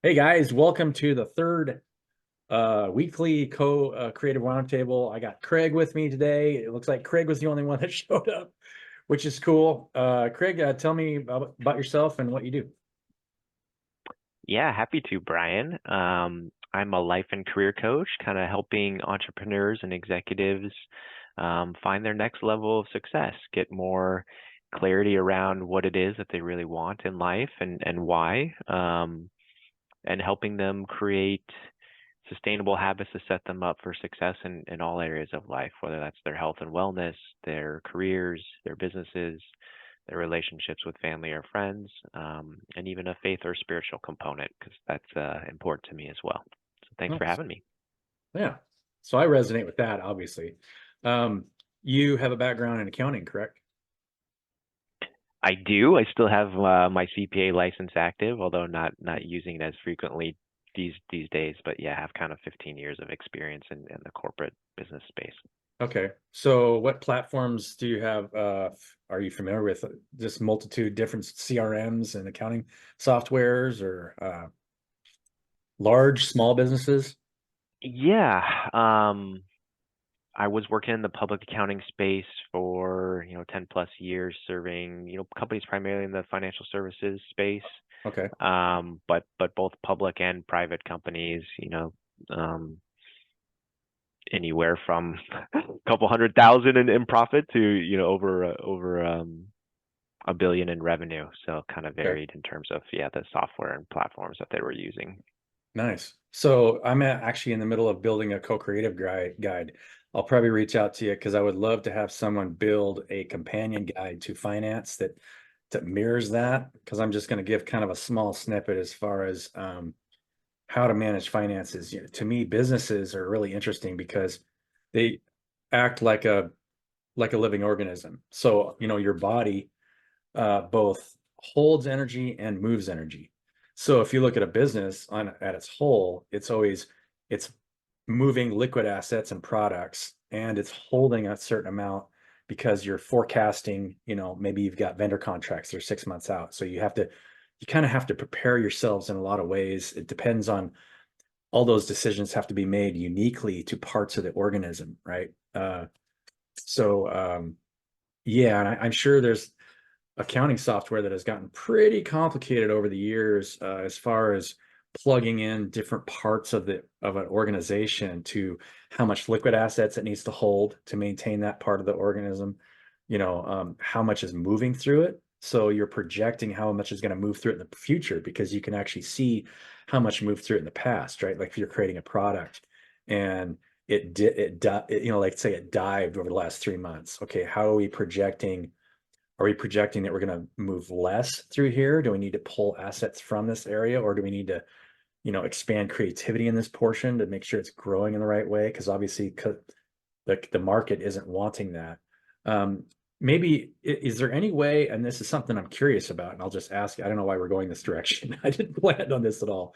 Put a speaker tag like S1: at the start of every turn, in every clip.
S1: Hey guys, welcome to the third weekly Creative Roundtable. I got Craig with me today. It looks like Craig was the only one that showed up, which is cool. Craig, tell me about yourself and what you do.
S2: Yeah, happy to, Brian. I'm a life and career coach, kind of helping entrepreneurs and executives find their next level of success, get more clarity around what it is that they really want in life and why, and helping them create sustainable habits to set them up for success in all areas of life, whether that's their health and wellness, their careers, their businesses, their relationships with family or friends, and even a faith or spiritual component, because that's important to me as well. So thanks for
S1: Nice.
S2: having me.
S1: Yeah. So I resonate with that, obviously. Um, you have a background in accounting, correct?
S2: I do. I still have my CPA license active, although not using it as frequently these days. But yeah, I have kind of 15 years of experience in the corporate business space.
S1: Okay. So what platforms do you have? Are you familiar with this multitude different CRMs and accounting softwares or large, small businesses?
S2: Yeah, I was working in the public accounting space for 10 plus years, serving companies primarily in the financial services space,
S1: Okay.
S2: but both public and private companies, um, anywhere from a couple 100,000 in profit to over a billion in revenue. So kind of
S1: Okay.
S2: varied in terms of the software and platforms that they were using.
S1: Nice. So actually in the middle of building a co-creative guide. I'll probably reach out to you because I would love to have someone build a companion guide to finance that mirrors that. Because I'm just going to give kind of a small snippet as far as how to manage finances. To me, businesses are really interesting because they act like a living organism. So, your body both holds energy and moves energy. So if you look at a business at its whole, it's moving liquid assets and products, and it's holding a certain amount because you're forecasting, maybe you've got vendor contracts that are 6 months out. So you kind of have to prepare yourselves in a lot of ways. It depends on all those decisions have to be made uniquely to parts of the organism, right? So yeah, and I'm sure there's accounting software that has gotten pretty complicated over the years as far as plugging in different parts of an organization to how much liquid assets it needs to hold to maintain that part of the organism, how much is moving through it. So you're projecting how much is going to move through it in the future because you can actually see how much moved through it in the past, right? Like if you're creating a product and like say it dived over the last 3 months. Okay, how are we projecting? Are we projecting that we're going to move less through here? Do we need to pull assets from this area, or do we need to, expand creativity in this portion to make sure it's growing in the right way? Because obviously, the market isn't wanting that. Um, Maybe is there any way, and this is something I'm curious about, and I'll just ask. I don't know why we're going this direction. I didn't plan on this at all,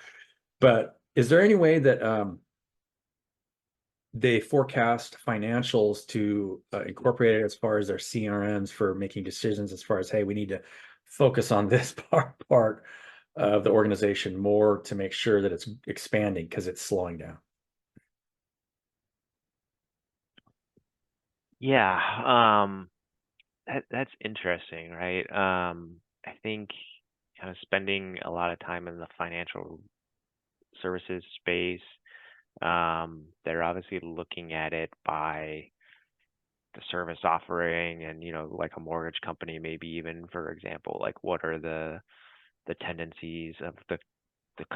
S1: but is there any way that they forecast financials to incorporate it as far as their CRMs for making decisions as far as, hey, we need to focus on this part of the organization more to make sure that it's expanding because it's slowing down.
S2: Yeah, that's interesting, right? I think kind of spending a lot of time in the financial services space, they're obviously looking at it by the service offering and, like a mortgage company, maybe even, for example, like what are the tendencies of the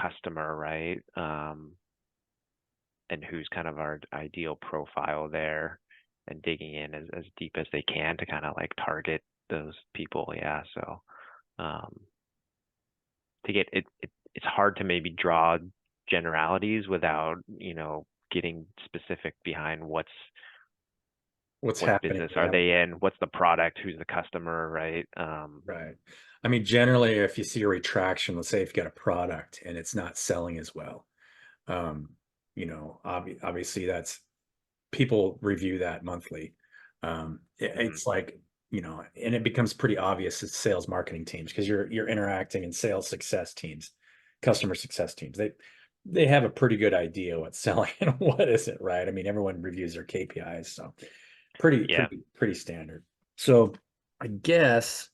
S2: customer, right? And who's kind of our ideal profile there and digging in as deep as they can to kind of like target those people. Yeah. So um, to get it's hard to maybe draw generalities without, getting specific behind
S1: What's
S2: what
S1: happening
S2: business are
S1: reality?
S2: they in, what's the product, who's the customer, right?
S1: Right. I mean, generally, if you see a retraction, let's say if you got a product and it's not selling as well, um, obviously that's people review that monthly.
S2: Mhm.
S1: It's like, and it becomes pretty obvious as sales marketing teams because you're interacting in sales success teams. customer success teams. They have a pretty good idea what's selling and what isn't, right? I mean, everyone reviews their KPIs, so
S2: Yeah.
S1: pretty standard. So I guess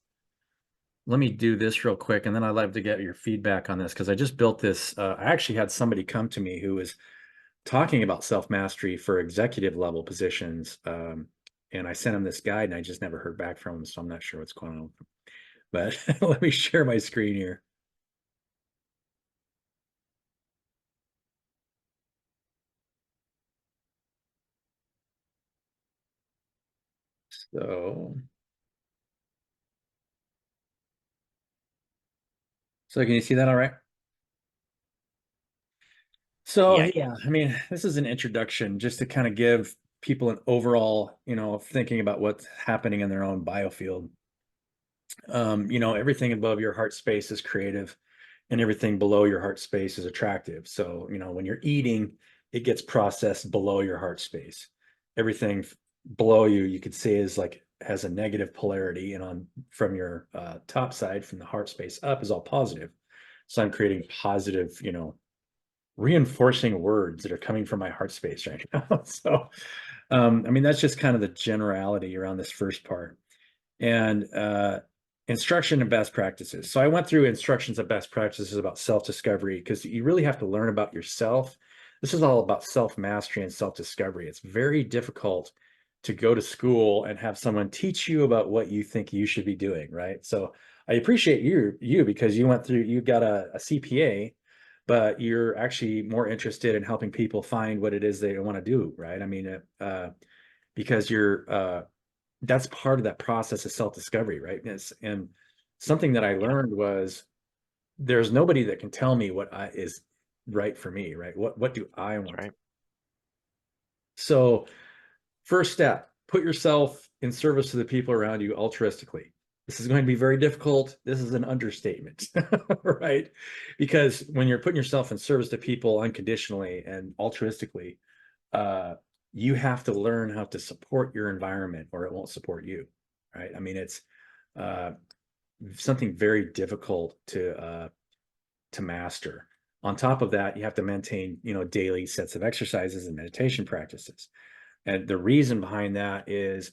S1: let me do this real quick, and then I'd love to get your feedback on this because I just built this. I actually had somebody come to me who was talking about self mastery for executive level positions, and I sent him this guide, and I just never heard back from him, so I'm not sure what's going on. But let me share my screen here. So, so can you see that all right? So
S2: Yes.
S1: yeah, I mean, this is an introduction just to kind of give people an overall, thinking about what's happening in their own biofield. Everything above your heart space is creative and everything below your heart space is attractive. So, when you're eating, it gets processed below your heart space. Everything below you, you could say is like has a negative polarity, and on from your top side, from the heart space up, is all positive. So I'm creating positive, reinforcing words that are coming from my heart space right now. So, I mean, that's just kind of the generality around this first part. And instruction and best practices. So I went through instructions of best practices about self-discovery because you really have to learn about yourself. This is all about self-mastery and self-discovery. It's very difficult to go to school and have someone teach you about what you think you should be doing, right? So I appreciate you because you got a CPA, but you're actually more interested in helping people find what it is they want to do, right? I mean, because that's part of that process of self-discovery, right? And something that I
S2: Yeah.
S1: learned was there's nobody that can tell me what is right for me, right? What do I
S2: That's
S1: want?
S2: right.
S1: So first step, put yourself in service to the people around you altruistically. This is going to be very difficult. This is an understatement, right? Because when you're putting yourself in service to people unconditionally and altruistically, uh, you have to learn how to support your environment or it won't support you, right? I mean, it's uh, something very difficult to master. On top of that, you have to maintain, daily sets of exercises and meditation practices. And the reason behind that is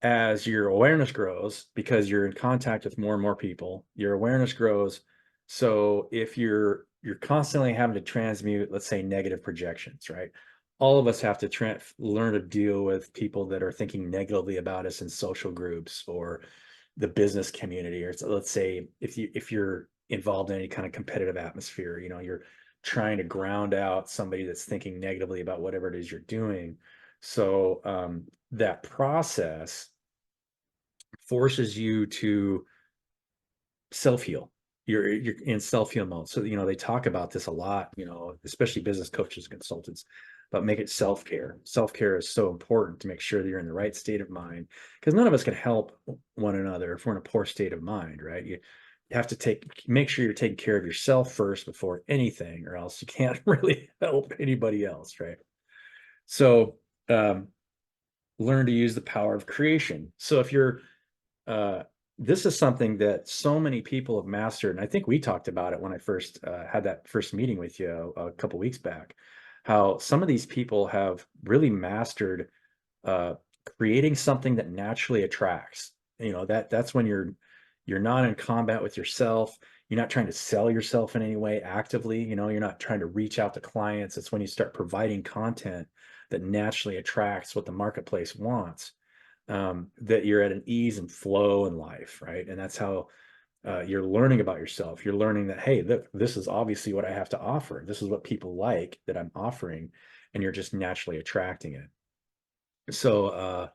S1: as your awareness grows, because you're in contact with more and more people, your awareness grows. So if you're constantly having to transmute, let's say, negative projections, right? All of us have to learn to deal with people that are thinking negatively about us in social groups or the business community, or so let's say if you're involved in any kind of competitive atmosphere, you're trying to ground out somebody that's thinking negatively about whatever it is you're doing. So that process forces you to self-heal. You're in self-heal mode. So, they talk about this a lot, especially business coaches, consultants, but make it self-care. Self-care is so important to make sure that you're in the right state of mind because none of us can help one another if we're in a poor state of mind, right? You have to make sure you're taking care of yourself first before anything, or else you can't really help anybody else, right? So, learn to use the power of creation. So if you're uh, this is something that so many people have mastered. And I think we talked about it when I first had that first meeting with you a couple weeks back, how some of these people have really mastered uh, creating something that naturally attracts. That's when you're not in combat with yourself. You're not trying to sell yourself in any way actively. You're not trying to reach out to clients. It's when you start providing content that naturally attracts what the marketplace wants, that you're at an ease and flow in life, right? And that's how you're learning about yourself. You're learning that, hey, look, this is obviously what I have to offer. This is what people like that I'm offering, and you're just naturally attracting it. So,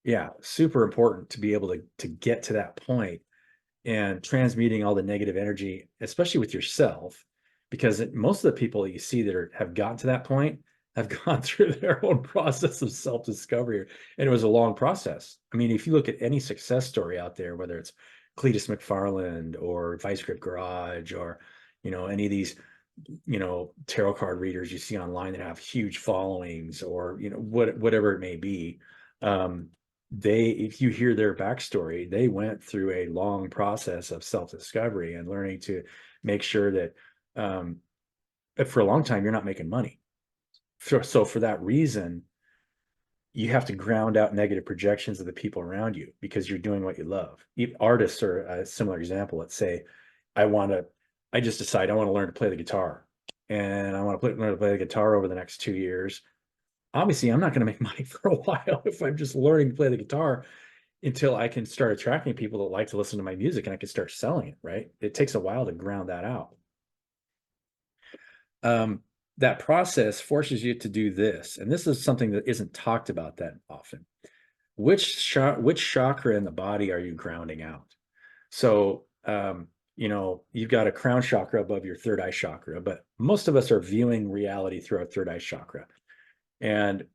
S1: yeah, super important to be able to get to that point and transmuting all the negative energy, especially with yourself, because most of the people that you see that have gotten to that point have gone through their own process of self-discovery, and it was a long process. I mean, if you look at any success story out there, whether it's Cletus McFarland or Vice Grip Garage or any of these tarot card readers you see online that have huge followings, or whatever it may be, um, if you hear their backstory, they went through a long process of self-discovery and learning to make sure that But for a long time, you're not making money. So for that reason, you have to ground out negative projections of the people around you because you're doing what you love. Artists are a similar example. Let's say I want to, I just decide I want to learn to play the guitar, and I want to learn to play the guitar over the next 2 years. Obviously, I'm not going to make money for a while if I'm just learning to play the guitar until I can start attracting people that like to listen to my music and I can start selling it, right? It takes a while to ground that out. Um, that process forces you to do this, and this is something that isn't talked about that often. Which chakra in the body are you grounding out? So, you've got a crown chakra above your third eye chakra, but most of us are viewing reality through our third eye chakra. And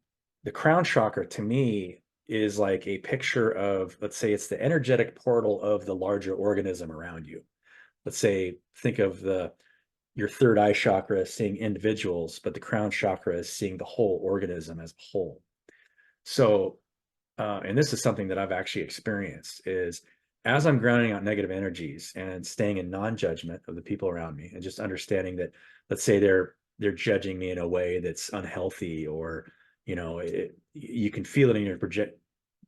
S1: the crown chakra to me is like a picture of, let's say it's the energetic portal of the larger organism around you. Let's say, think of your third eye chakra as seeing individuals, but the crown chakra is seeing the whole organism as a whole. So, and this is something that I've actually experienced is as I'm grounding out negative energies and staying in non-judgment of the people around me and just understanding that, let's say they're judging me in a way that's unhealthy, or you can feel it in your project.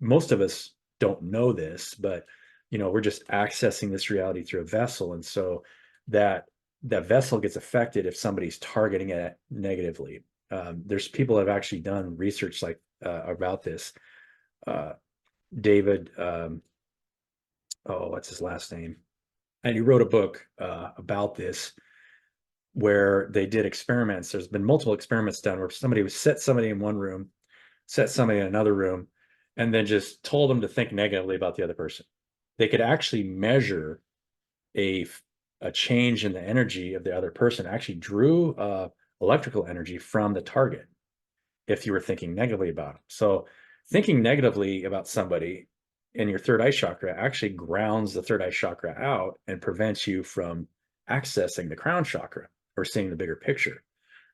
S1: Most of us don't know this, but we're just accessing this reality through a vessel, and so that that vessel gets affected if somebody's targeting it negatively. There's people that have actually done research like about this. uh, David, oh, what's his last name? And he wrote a book about this where they did experiments. There's been multiple experiments done where somebody would set somebody in one room, set somebody in another room, and then just told them to think negatively about the other person. They could actually measure a a change in the energy of the other person. Actually drew electrical energy from the target if you were thinking negatively about them. So thinking negatively about somebody in your third eye chakra actually grounds the third eye chakra out and prevents you from accessing the crown chakra or seeing the bigger picture,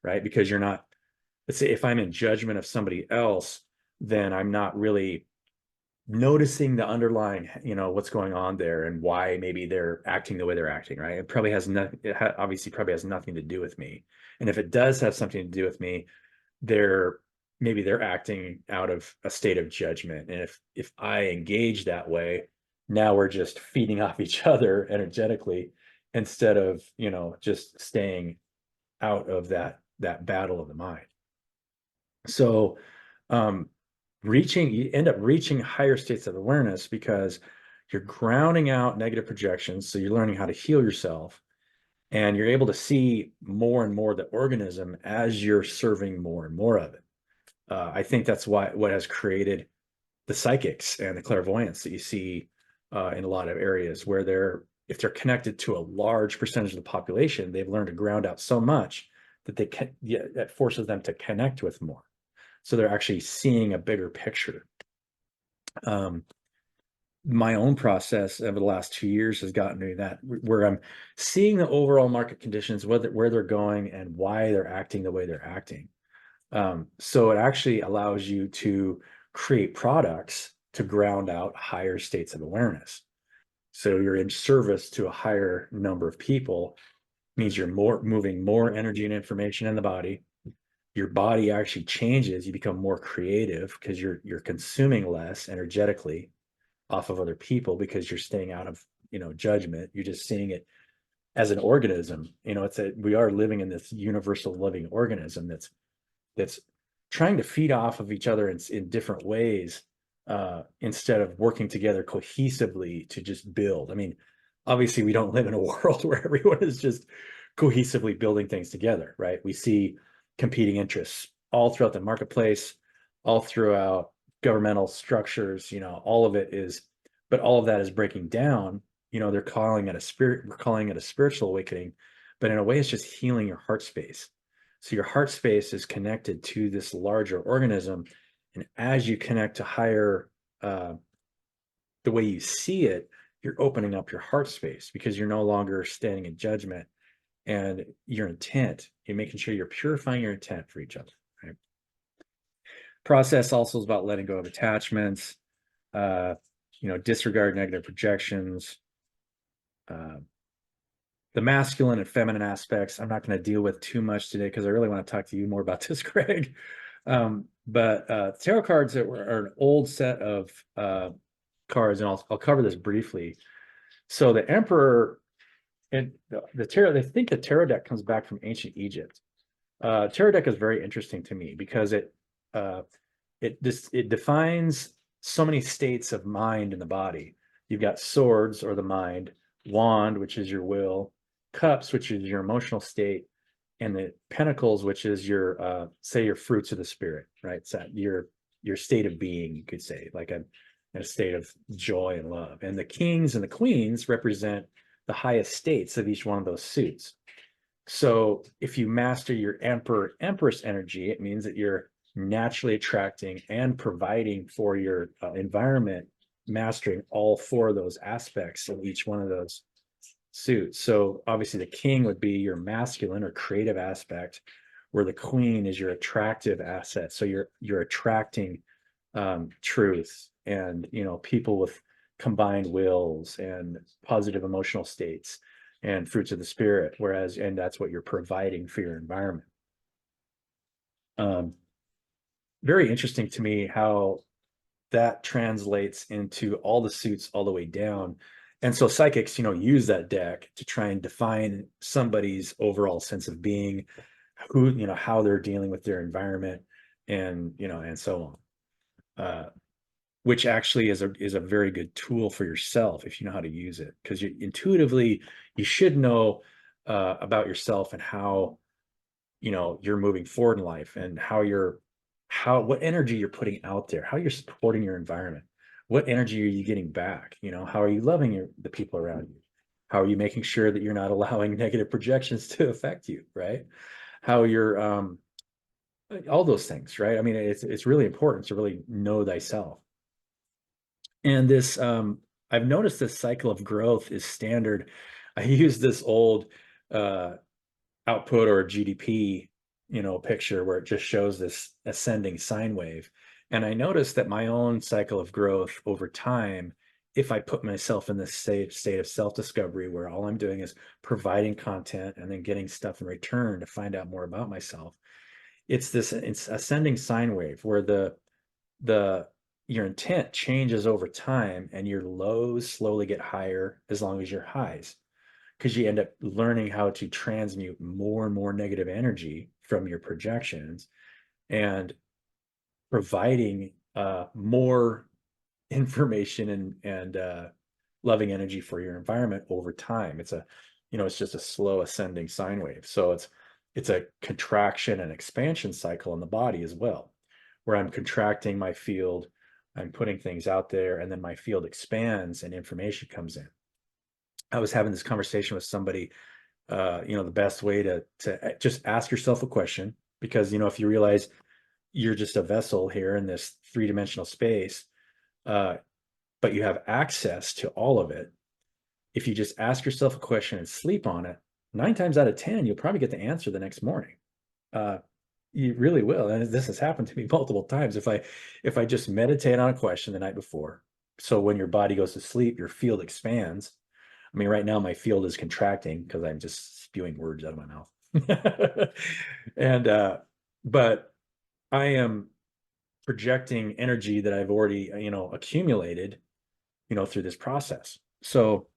S1: right? Because you're not, let's say if I'm in judgment of somebody else, then I'm not really noticing the underlying, what's going on there and why maybe they're acting the way they're acting, right? It probably has nothing, obviously probably has nothing to do with me. And if it does have something to do with me, they're maybe they're acting out of a state of judgment. And if I engage that way, now we're just feeding off each other energetically instead of, just staying out of that battle of the mind. So um you end up reaching higher states of awareness because you're grounding out negative projections. So you're learning how to heal yourself, and you're able to see more and more the organism as you're serving more and more of it. I think that's what has created the psychics and the clairvoyance that you see in a lot of areas where if they're connected to a large percentage of the population, they've learned to ground out so much that that forces them to connect with more. So they're actually seeing a bigger picture. Um, my own process over the last 2 years has gotten me that where I'm seeing the overall market conditions, where they're going and why they're acting the way they're acting. So it actually allows you to create products to ground out higher states of awareness. So you're in service to a higher number of people, means you're moving more energy and information in the body. Your body actually changes. You become more creative because you're consuming less energetically off of other people because you're staying out of judgment. You're just seeing it as an organism. We are living in this universal living organism that's trying to feed off of each other in different ways, instead of working together cohesively to just build. I mean, obviously, we don't live in a world where everyone is just cohesively building things together, right? We see competing interests all throughout the marketplace, all throughout governmental structures. All of it is, but all of that is breaking down. They're calling it a spirit, we're calling it a spiritual awakening, but in a way, it's just healing your heart space. So your heart space is connected to this larger organism. And as you connect to higher, the way you see it, you're opening up your heart space because you're no longer standing in judgment, and your intent, you're making sure you're purifying your intent for each other. Right? Process also is about letting go of attachments, disregard negative projections, uh, the masculine and feminine aspects, I'm not going to deal with too much today because I really want to talk to you more about this, Greg. But tarot cards are an old set of cards, and I'll cover this briefly. So the Emperor and the tarot, they think the tarot deck comes back from ancient Egypt. Tarot deck is very interesting to me because uh, it defines so many states of mind in the body. You've got swords, or the mind; wand, which is your will; cups, which is your emotional state; and the pentacles, which is your say your fruits of the spirit, right? So your state of being, you could say, like a state of joy and love. And the kings and the queens represent the highest states of each one of those suits. So if you master your Emperor Empress energy, it means that you're naturally attracting and providing for your environment, mastering all four of those aspects of each one of those suits. So obviously the king would be your masculine or creative aspect, where the queen is your attractive asset. So you're attracting truth and people with combined wills and positive emotional states and fruits of the spirit, and that's what you're providing for your environment. um, Very interesting to me how that translates into all the suits all the way down. And so psychics use that deck to try and define somebody's overall sense of being, who how they're dealing with their environment, and so on. Which actually is a very good tool for yourself if you know how to use it, because you intuitively you should know about yourself and how you're moving forward in life, and what energy you're putting out there, how you're supporting your environment, what energy are you getting back, how are you loving the people around you, how are you making sure that you're not allowing negative projections to affect you, right? How you're all those things, right? I mean, it's really important to really know thyself. And this, I've noticed this cycle of growth is standard. I use this old uh, output or GDP, picture where it just shows this ascending sine wave. And I noticed that my own cycle of growth over time, if I put myself in this state of self-discovery where all I'm doing is providing content and then getting stuff in return to find out more about myself, it's ascending sine wave where the your intent changes over time and your lows slowly get higher as long as your highs, because you end up learning how to transmute more and more negative energy from your projections and providing more information and loving energy for your environment over time. It's just a slow ascending sine wave. So it's a contraction and expansion cycle in the body as well, where I'm contracting my field, I'm putting things out there, and then my field expands and information comes in. I was having this conversation with somebody. The best way to just ask yourself a question, because if you realize you're just a vessel here in this three-dimensional space, uh, but you have access to all of it. If you just ask yourself a question and sleep on it, 9 times out of 10, you'll probably get the answer the next morning. Uh, you really will. And this has happened to me multiple times. If I just meditate on a question the night before, so when your body goes to sleep, your field expands. I mean, right now my field is contracting because I'm just spewing words out of my mouth. And but I am projecting energy that I've already, accumulated, through this process. So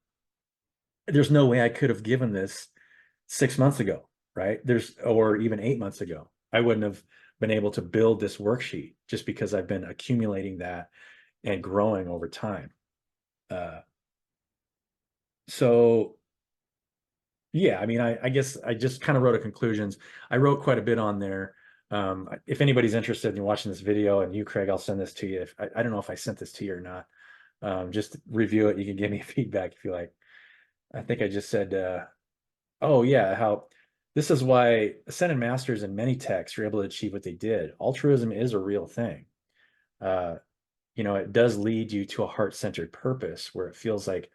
S1: there's no way I could have given this 6 months ago, right? Or even 8 months ago. I wouldn't have been able to build this worksheet just because I've been accumulating that and growing over time. Uh, so yeah, I mean, I guess I just kind of wrote a conclusions. I wrote quite a bit on there. If anybody's interested in watching this video, and you, Craig, I'll send this to you. I don't know if I sent this to you or not. Just review it. You can give me feedback if you like. I think I just said, oh yeah, how this is why ascended masters in many texts are able to achieve what they did. Altruism is a real thing. Uh, it does lead you to a heart-centered purpose where it feels like,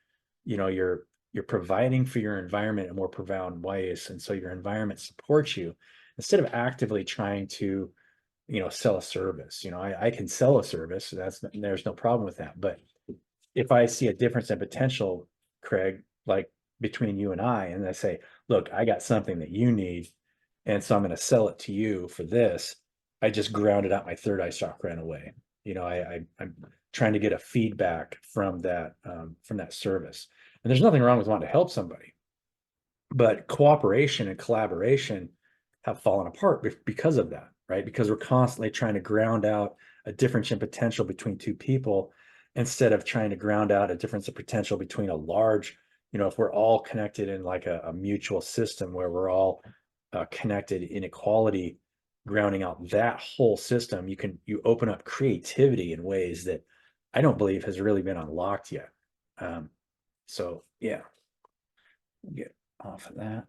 S1: you're providing for your environment in more profound ways. And so your environment supports you instead of actively trying to, sell a service. I can sell a service. There's no problem with that. But if I see a difference in potential, Craig, like between you and I, and I say, look, I got something that you need, and so I'm going to sell it to you for this. I just grounded out my third eye chakra in a way. I'm trying to get a feedback from that service. And there's nothing wrong with wanting to help somebody, but cooperation and collaboration have fallen apart because of that, right? Because we're constantly trying to ground out a difference in potential between two people instead of trying to ground out a difference of potential between a large, if we're all connected in like a mutual system where we're all connected in equality, grounding out that whole system, you open up creativity in ways that I don't believe has really been unlocked yet. So yeah, get off of that.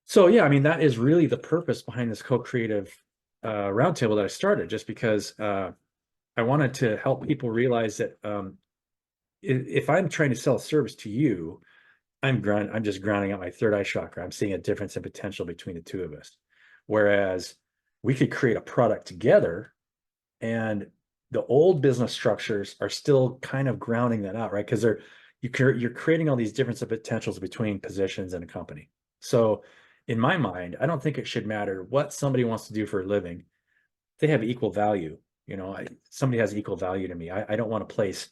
S1: So yeah, I mean, that is really the purpose behind this co-creative roundtable that I started, just because I wanted to help people realize that if I'm trying to sell a service to you, I'm just grounding out my third eye chakra. I'm seeing a difference in potential between the two of us. Whereas we could create a product together, and the old business structures are still kind of grounding that out, right? Because you're creating all these difference of potentials between positions in a company. So in my mind, I don't think it should matter what somebody wants to do for a living. They have equal value. Somebody has equal value to me. I don't want to place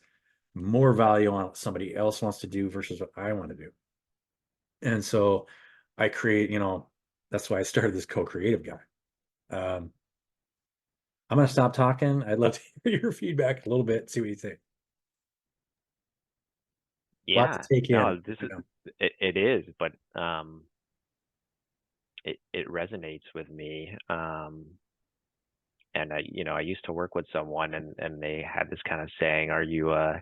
S1: more value on what somebody else wants to do versus what I want to do. And so I create, that's why I started this co-creative guy. I'm going to stop talking. I'd love to hear your feedback a little bit, see what you think. A lot to
S2: Yeah,
S1: take in.
S2: no, this
S1: I
S2: is
S1: know.
S2: it is, but it resonates with me. And I used to work with someone, and they had this kind of saying, are you an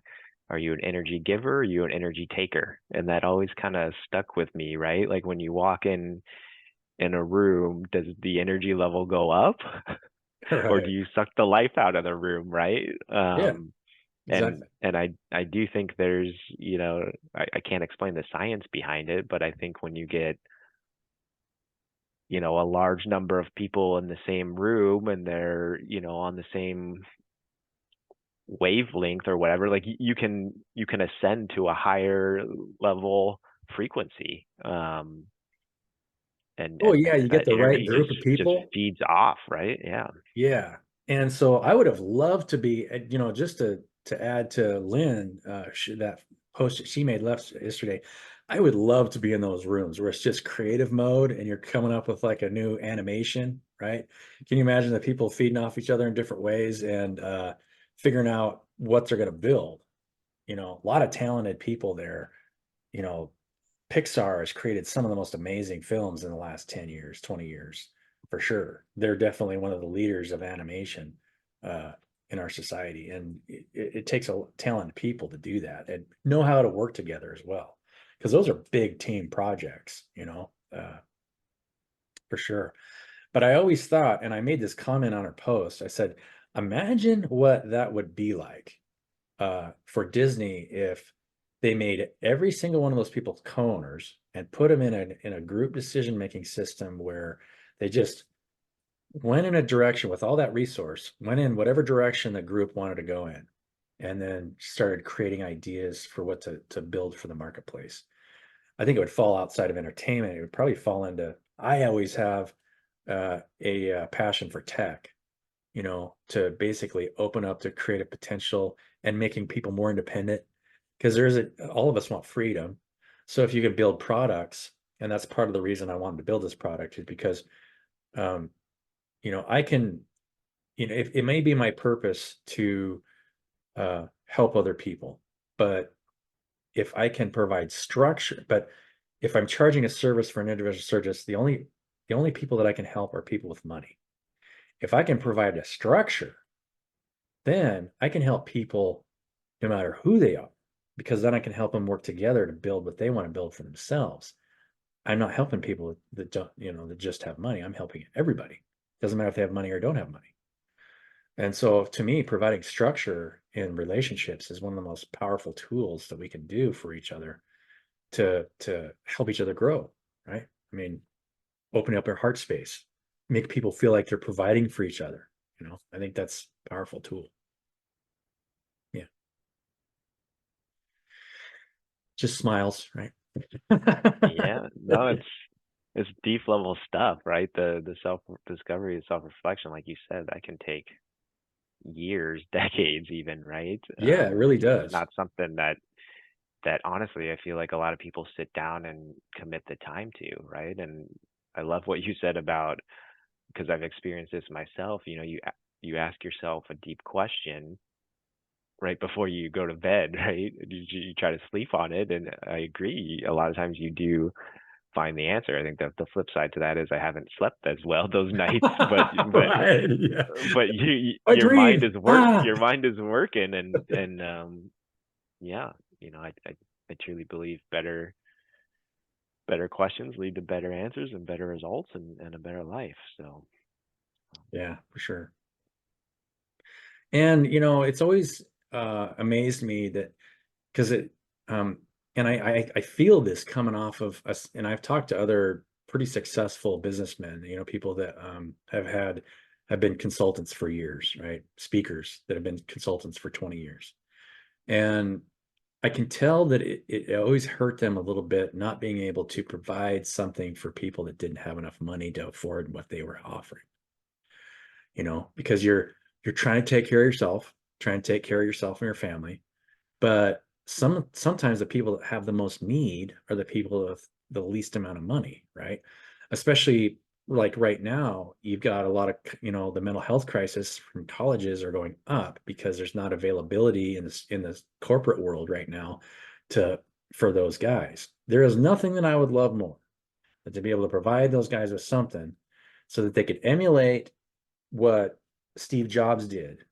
S2: energy giver, or are you an energy taker? And that always kind of stuck with me, right? Like when you walk in a room, does the energy level go up or do
S1: Right.
S2: you suck the life out of the room, right?
S1: Yeah,
S2: And
S1: exactly.
S2: I do think there's, I can't explain the science behind it, but I think when you get, a large number of people in the same room and they're, on the same wavelength or whatever, like you can ascend to a higher level frequency. And
S1: Oh
S2: and
S1: yeah, you get
S2: that
S1: the right
S2: energy just
S1: group of
S2: just
S1: people.
S2: feeds off, right? Yeah.
S1: Yeah. And so I would have loved to be, just to add to Lynn, that post that she made left yesterday. I would love to be in those rooms where it's just creative mode and you're coming up with like a new animation, right? Can you imagine the people feeding off each other in different ways and figuring out what they're going to build? A lot of talented people there. You know, Pixar has created some of the most amazing films in the last 10 years, 20 years, for sure. They're definitely one of the leaders of animation uh, in our society. And it takes a talented people to do that and know how to work together as well. Because those are big team projects, for sure. But I always thought, and I made this comment on our post, I said, imagine what that would be like for Disney if they made every single one of those people co-owners and put them in a group decision making system where they just went in a direction with all that resource, went in whatever direction the group wanted to go in, and then started creating ideas for what to build for the marketplace. I think it would fall outside of entertainment. It would probably fall into. I always have a passion for tech, to basically open up the creative potential and making people more independent. Because all of us want freedom. So if you can build products, and that's part of the reason I wanted to build this product is because, um, I can, it may be my purpose to help other people, but if I can provide structure, but if I'm charging a service for an individual service, the only people that I can help are people with money. If I can provide a structure, then I can help people no matter who they are, because then I can help them work together to build what they want to build for themselves. I'm not helping people that don't, that just have money. I'm helping everybody. Doesn't matter if they have money or don't have money. And so to me, providing structure in relationships is one of the most powerful tools that we can do for each other to help each other grow, right? I mean, open up their heart space, make people feel like they're providing for each other. I think that's a powerful tool. Yeah. just smiles, right?
S2: Yeah, no, it's deep level stuff, right? The self discovery, self reflection, like you said, that can take years, decades even, right?
S1: Yeah, it really
S2: And
S1: does.
S2: not something that honestly I feel like a lot of people sit down and commit the time to, right? And I love what you said about, because I've experienced this myself, you ask yourself a deep question right before you go to bed, right? You try to sleep on it, and I agree. A lot of times you do find the answer. I think that the flip side to that is I haven't slept as well those nights,
S1: Right. Yeah.
S2: but your mind
S1: Agreed.
S2: is
S1: Ah.
S2: your mind is working, and yeah, I truly believe better questions lead to better answers and better results and a better life. So
S1: Yeah, for sure. And it's always amazed me that because it and I feel this coming off of us, and I've talked to other pretty successful businessmen, people that have been consultants for years, right? Speakers that have been consultants for 20 years. And I can tell that it always hurt them a little bit not being able to provide something for people that didn't have enough money to afford what they were offering, because you're trying to take care of yourself, trying to take care of yourself and your family. But sometimes the people that have the most need are the people with the least amount of money, right? Especially like right now, you've got a lot of, the mental health crisis from colleges are going up because there's not availability in this corporate world right now to for those guys. There is nothing that I would love more than to be able to provide those guys with something so that they could emulate what Steve Jobs did,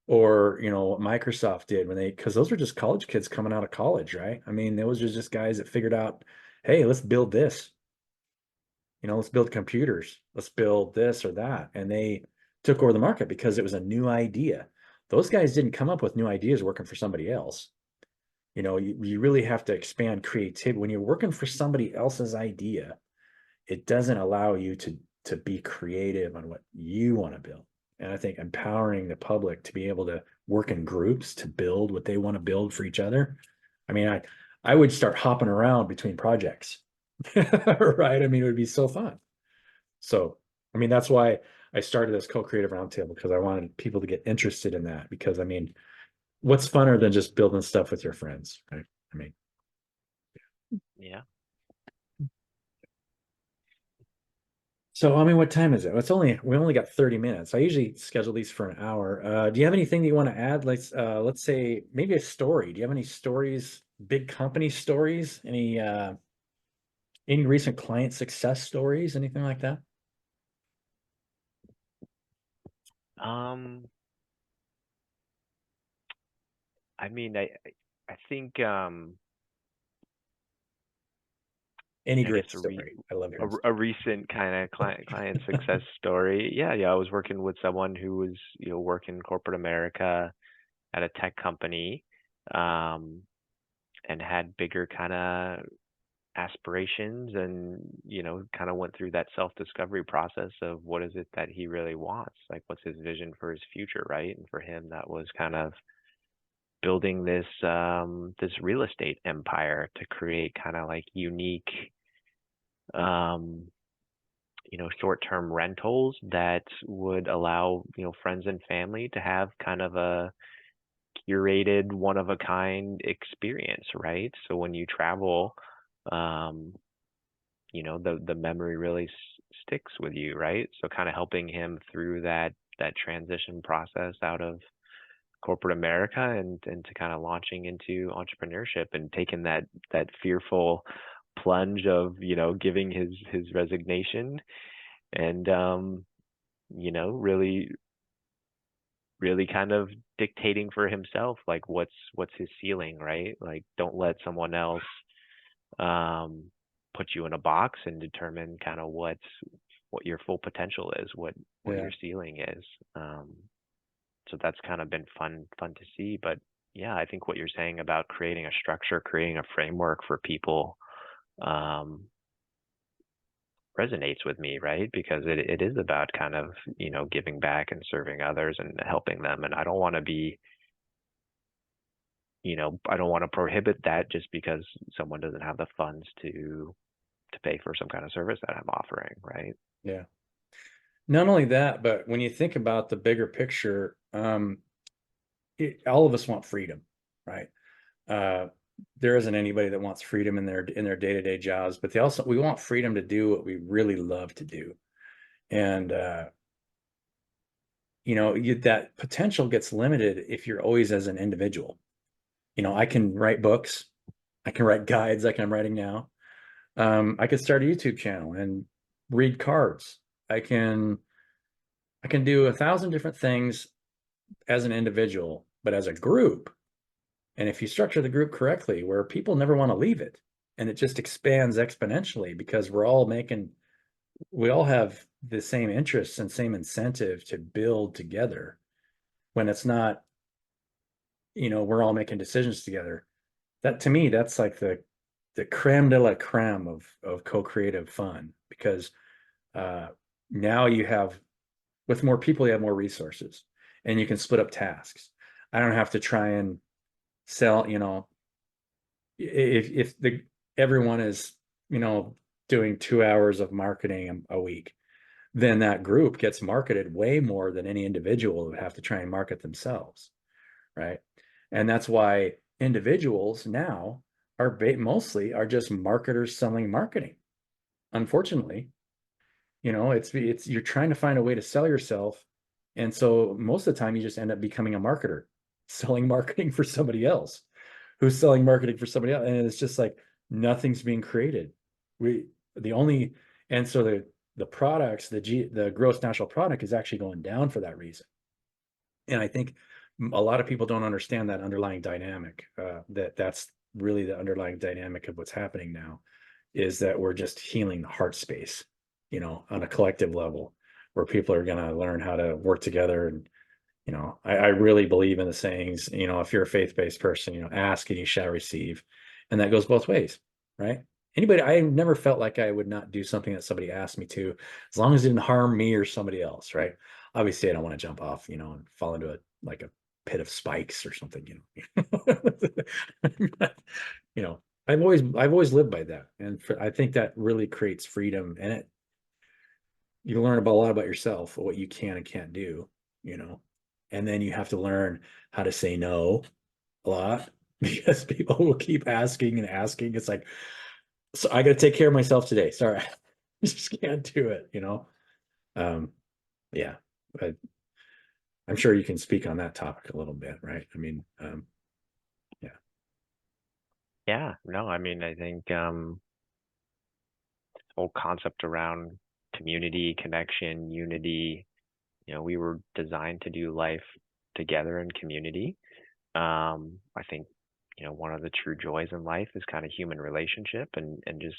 S1: or what Microsoft did when because those were just college kids coming out of college, right? I mean, those were just guys that figured out, hey, let's build this, let's build computers, let's build this or that. And they took over the market because it was a new idea. Those guys didn't come up with new ideas working for somebody else. You really have to expand creativity. When you're working for somebody else's idea, it doesn't allow you to be creative on what you want to build. And I think empowering the public to be able to work in groups to build what they want to build for each other. I mean, I would start hopping around between projects. Right? I mean, it would be so fun. So, I mean, that's why I started this co-creative roundtable, because I wanted people to get interested in that. Because I mean, what's funner than just building stuff with your friends, right? I mean,
S2: yeah.
S1: so, I mean, what time is it? We only got 30 minutes. I usually schedule these for an hour. Do you have anything that you want to add? Let's say maybe a story. Do you have any stories, big company stories? Any recent client success stories, anything like that?
S2: Um, I mean, I think
S1: Any
S2: I guess
S1: great story. I love hearing
S2: a
S1: stories.
S2: recent kind of client success story. Yeah, I was working with someone who was, working corporate America at a tech company, um, and had bigger kind of aspirations, and kind of went through that self-discovery process of what is it that he really wants, like what's his vision for his future, right? And for him, that was kind of building this real estate empire to create kind of like unique um short-term rentals that would allow, friends and family to have kind of a curated, one-of-a-kind experience, right? So when you travel, um, the memory really sticks with you, right? So kind of helping him through that transition process out of corporate America and to kind of launching into entrepreneurship and taking that fearful plunge of, giving his resignation and really really kind of dictating for himself like what's his ceiling, right? Like don't let someone else um put you in a box and determine kind of what your full potential is, what
S1: Yeah.
S2: your ceiling is. So that's kind of been fun to see. But yeah, I think what you're saying about creating a structure, creating a framework for people, um, resonates with me, right? Because it is about kind of, giving back and serving others and helping them. And I don't want to be I don't want to prohibit that just because someone doesn't have the funds to pay for some kind of service that I'm offering, right?
S1: Yeah. Not only that, but when you think about the bigger picture, all of us want freedom, right? Uh, there isn't anybody that wants freedom in their day-to-day jobs, but we want freedom to do what we really love to do. And that potential gets limited if you're always as an individual. I can write books, I can write guides like I'm writing now. I could start a YouTube channel and read cards. I can I can do 1,000 different things as an individual, but as a group, and if you structure the group correctly, where people never want to leave it, and it just expands exponentially because we all have the same interests and same incentive to build together. When it's not, we're all making decisions together. That to me, that's like the creme de la creme of co-creative fun because uh, now you have with more people, you have more resources and you can split up tasks. I don't have to try and sell, if the everyone is, doing 2 hours of marketing a week, then that group gets marketed way more than any individual would have to try and market themselves, right? And that's why individuals now mostly are just marketers selling marketing. Unfortunately, it's you're trying to find a way to sell yourself, and so most of the time you just end up becoming a marketer, selling marketing for somebody else, who's selling marketing for somebody else, and it's just like nothing's being created. We the only and so the products, the gross national product is actually going down for that reason. And I think a lot of people don't understand that underlying dynamic. That's really the underlying dynamic of what's happening now, is that we're just healing the heart space, on a collective level, where people are going to learn how to work together. And I really believe in the sayings. If you're a faith-based person, ask and you shall receive, and that goes both ways, right? I never felt like I would not do something that somebody asked me to, as long as it didn't harm me or somebody else, right? Obviously, I don't want to jump off, and fall into a pit of spikes or something, you know, I've always lived by that, and I think that really creates freedom, and you learn about a lot about yourself, what you can and can't do, you know, and then you have to learn how to say no a lot because people will keep asking and asking. It's like, so I got to take care of myself today. Sorry, I just can't do it. Um, yeah, but I'm sure you can speak on that topic a little bit, right? I mean, yeah,
S2: Yeah, no, I mean, I think whole concept around community, connection, unity, we were designed to do life together in community. I think, one of the true joys in life is kind of human relationship and just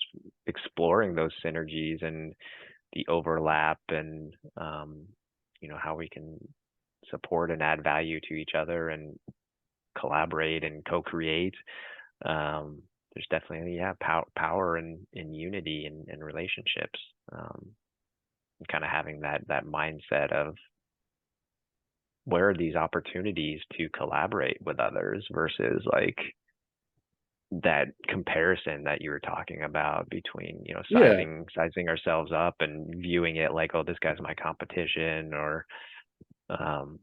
S2: exploring those synergies and the overlap and how we can support and add value to each other and collaborate and co-create. There's definitely, yeah, power in unity and relationships. And kind of having that mindset of where are these opportunities to collaborate with others versus like that comparison that you were talking about between,
S1: yeah,
S2: sizing ourselves up and viewing it like, oh, this guy's my competition, or um,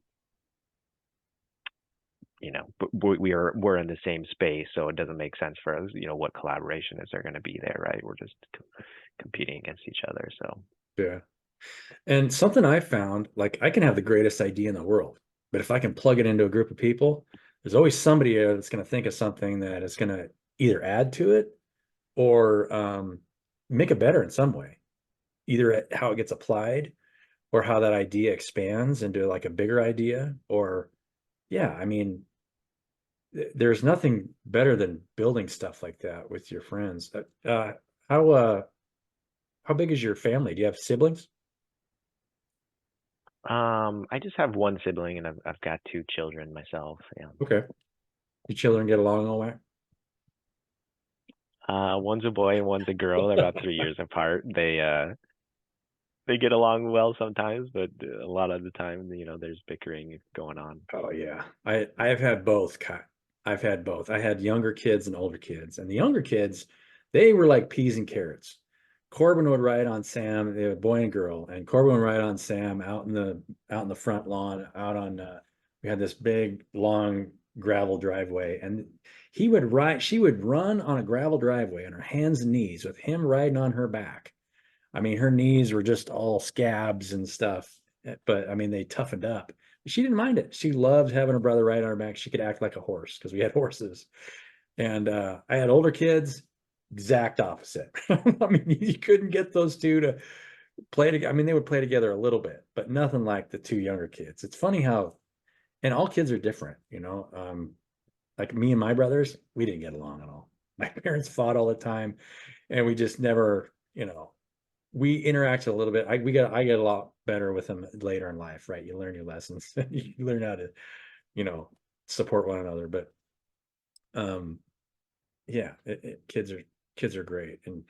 S2: but we're in the same space, so it doesn't make sense for us, what collaboration is there going to be there, right? We're just competing against each other. So
S1: yeah. And something I found, like I can have the greatest idea in the world, but if I can plug it into a group of people, there's always somebody there that's going to think of something that is going to either add to it or make it better in some way, either at how it gets applied or how that idea expands into like a bigger idea. Or, yeah, I mean, there's nothing better than building stuff like that with your friends. How uh, how big is your family? Do you have siblings?
S2: I just have one sibling and I've got two children myself. Yeah.
S1: Okay. Your children get along all right?
S2: One's a boy and one's a girl. They're about 3 years apart. They get along well sometimes, but a lot of the time, there's bickering going on.
S1: Oh yeah. I've had both. I've had both. I had younger kids and older kids, and the younger kids, they were like peas and carrots. Corbin would ride on Sam, they were a boy and girl, and Corbin would ride on Sam out in the front lawn, out on we had this big long gravel driveway, and she would run on a gravel driveway on her hands and knees with him riding on her back. I mean, her knees were just all scabs and stuff, but I mean, they toughened up. She didn't mind it. She loved having her brother ride on her back. She could act like a horse because we had horses. And I had older kids, exact opposite. I mean, you couldn't get those two to play together. I mean, they would play together a little bit, but nothing like the two younger kids. It's funny how, and all kids are different, you know. Like me and my brothers, we didn't get along at all. My parents fought all the time, and we just never, you know, we interacted a little bit. I get a lot better with them later in life, right? You learn your lessons. You learn how to, you know, support one another. But um, yeah, kids are great. And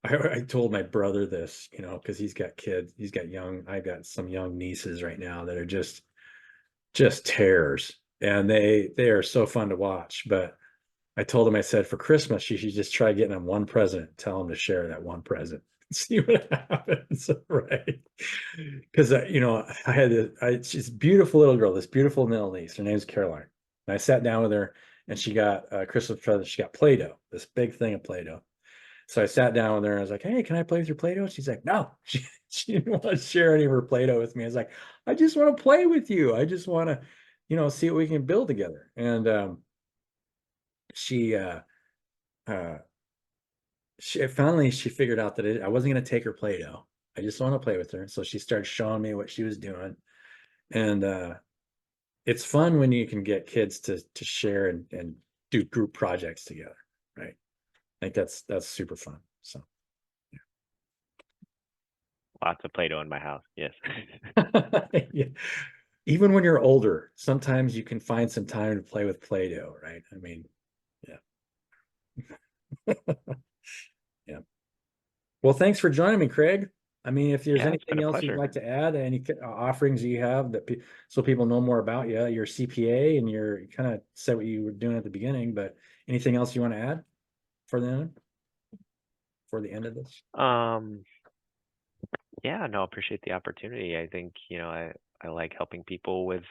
S1: I told my brother this, you know, because he's got kids, he's got young. I've got some young nieces right now that are just terrors, and they are so fun to watch. But I told him, I said, for Christmas, you should just try getting them one present. Tell them to share that one present. See what happens, right? Because you know, she's a beautiful little girl, this beautiful middle niece. Her name's Caroline. And I sat down with her, and she got a Christmas present. She got Play-Doh, this big thing of Play-Doh. So I sat down with her, and I was like, "Hey, can I play with your Play-Doh?" She's like, "No." She didn't want to share any of her Play-Doh with me. I was like, "I just want to play with you. I just want to, you know, see what we can build together." And she uh she figured out that I wasn't going to take her Play-Doh. I just want to play with her. So she started showing me what she was doing. And it's fun when you can get kids to share and do group projects together, right? I think that's super fun. So
S2: Lots of Play-Doh in my house. Yes.
S1: yeah. Even when you're older, sometimes you can find some time to play with Play-Doh, right? I mean, yeah. Yeah. Well, thanks for joining me, Craig. I mean, if there's
S2: Yeah, it's been
S1: anything
S2: a
S1: else you'd
S2: pleasure.
S1: like to add, any offerings you have so people know more about you, your CPA, and you kind of said what you were doing at the beginning, but anything else you want to add for the end of this?
S2: Um, yeah, no, appreciate the opportunity. I think, I like helping people with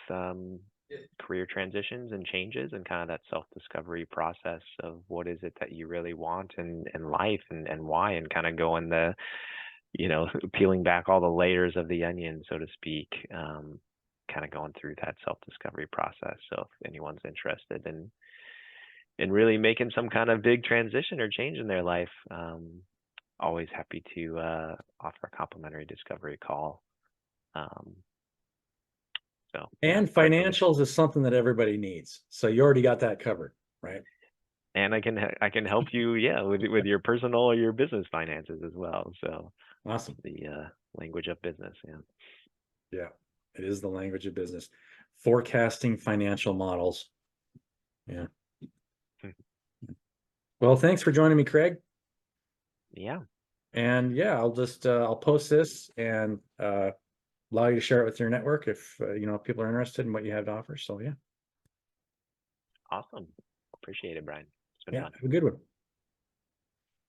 S2: career transitions and changes and kind of that self-discovery process of what is it that you really want in life and why, and kind of going peeling back all the layers of the onion, so to speak, kind of going through that self-discovery process. So if anyone's interested in really making some kind of big transition or change in their life, always happy to offer a complimentary discovery call. Um, so yeah,
S1: And
S2: definitely.
S1: financials is something that everybody needs. So you already got that covered, right?
S2: And I can help you, yeah, with your personal or your business finances as well. So
S1: Awesome.
S2: the language of business, yeah.
S1: Yeah. It is the language of business. Forecasting financial models. Yeah. Well, thanks for joining me, Craig.
S2: Yeah,
S1: And yeah, I'll post this and allow you to share it with your network if you know, people are interested in what you have to offer. So yeah,
S2: awesome. Appreciate it, Brian. It's been
S1: yeah,
S2: fun.
S1: have a good one.